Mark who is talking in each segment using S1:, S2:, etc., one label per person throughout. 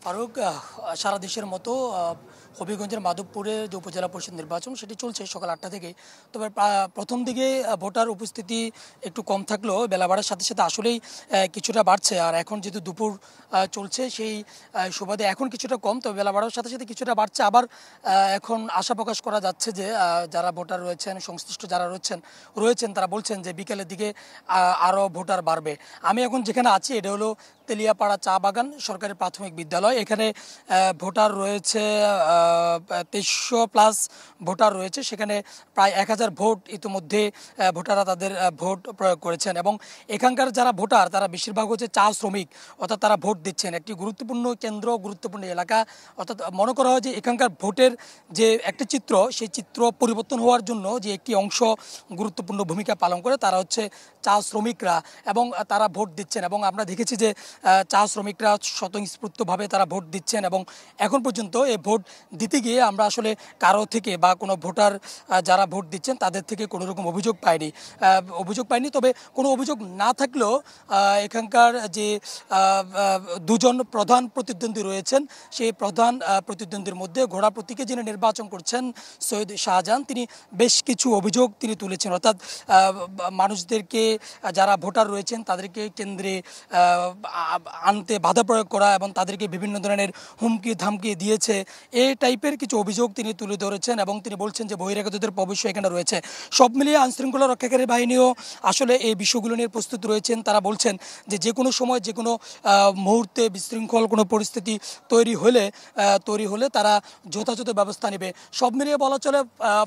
S1: ফারুক, সারা দেশের মতো হবিগঞ্জের মাধবপুরে যে উপজেলা পরিষদ নির্বাচন সেটি চলছে সকাল 8টা থেকে। তবে প্রথম দিকে ভোটার উপস্থিতি একটু কম থাকলেও বেলা বাড়ার সাথে সাথে আসলেই কিছুটা বাড়ছে। আর এখন যেহেতু দুপুর চলছে সেই সুবাদে এখন কিছুটা কম, তবে বেলা বাড়ার সাথে সাথে কিছুটা বাড়ছে। আবার এখন আশা প্রকাশ করা যাচ্ছে যে যারা ভোটার রয়েছেন, সংশ্লিষ্ট যারা রয়েছেন তারা বলছেন যে বিকেলের দিকে আরও ভোটার বাড়বে। আমি এখন যেখানে আছি এটা হলো তেলিয়াপাড়া চা বাগান সরকারি প্রাথমিক বিদ্যালয়। এখানে ভোটার রয়েছে 2300+ ভোটার রয়েছে। সেখানে প্রায় 1000 ভোট ইতিমধ্যে ভোটাররা তাদের ভোট প্রয়োগ করেছেন। এবং এখানকার যারা ভোটার তারা বেশিরভাগ হচ্ছে চা শ্রমিক, অর্থাৎ তারা ভোট দিচ্ছেন। একটি গুরুত্বপূর্ণ কেন্দ্র, গুরুত্বপূর্ণ এলাকা, অর্থাৎ মনে করা হয় যে এখানকার ভোটের যে একটি চিত্র, সেই চিত্র পরিবর্তন হওয়ার জন্য যে একটি অংশ গুরুত্বপূর্ণ ভূমিকা পালন করে তারা হচ্ছে চা শ্রমিকরা, এবং তারা ভোট দিচ্ছেন। এবং আমরা দেখেছি যে চা শ্রমিকরা স্বতঃস্ফূর্তভাবে তারা ভোট দিচ্ছেন। এবং এখন পর্যন্ত এই ভোট দিতে গিয়ে আমরা আসলে কারো থেকে বা কোনো ভোটার যারা ভোট দিচ্ছেন তাদের থেকে কোনো রকম অভিযোগ পাইনি। তবে কোনো অভিযোগ না থাকলেও এখানকার যে দুজন প্রধান প্রতিদ্বন্দ্বী রয়েছেন সেই প্রধান প্রতিদ্বন্দ্বীর মধ্যে ঘোড়া প্রতীকে যিনি নির্বাচন করছেন সৈয়দ শাহজাহান, তিনি বেশ কিছু অভিযোগ তিনি তুলেছেন। অর্থাৎ মানুষদেরকে, যারা ভোটার রয়েছেন তাদেরকে কেন্দ্রে আনতে বাধা প্রয়োগ করা এবং তাদেরকে বিভিন্ন ধরনের হুমকি ধামকি দিয়েছে, এই টাইপের কিছু অভিযোগ তিনি তুলে ধরেছেন। এবং তিনি বলছেন যে বহিরাগতদের প্রবেশ এখানে রয়েছে। সব মিলিয়ে আইনশৃঙ্খলা রক্ষাকারী বাহিনীও আসলে এই বিষয়গুলো নিয়ে প্রস্তুত রয়েছেন। তারা বলছেন যে যে কোনো সময় যে কোনো মুহূর্তে বিশৃঙ্খল কোনো পরিস্থিতি তৈরি হলে তারা যথাযথ ব্যবস্থা নেবে। সব মিলিয়ে বলা চলে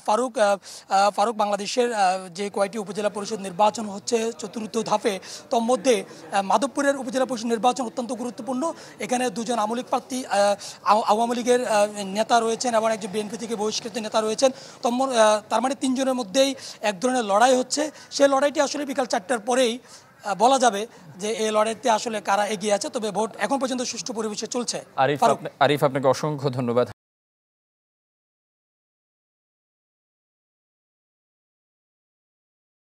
S1: ফারুক, বাংলাদেশের যে কয়টি উপজেলা পরিষদ নির্বাচন হচ্ছে চতুর্থ ধাপে, তোর মধ্যে মাধবপুরের উপজেলা পরিষদ নির্বাচন অত্যন্ত গুরুত্বপূর্ণ। এখানে দুজন আওয়ামী লীগ প্রার্থী, আওয়ামী লীগের নেতা রয়েছেন এবং একজন বিএনপি থেকে বহিষ্কৃত নেতা রয়েছেন। তার মানে তিনজনের মধ্যেই এক ধরনের লড়াই হচ্ছে। সেই লড়াইটি আসলে বিকাল 4টার পরেই বলা যাবে যে এই লড়াইতে আসলে কারা এগিয়ে আছে। তবে ভোট এখন পর্যন্ত সুষ্ঠু পরিবেশে চলছে।
S2: আরিফ, আপনাকে অসংখ্য ধন্যবাদ।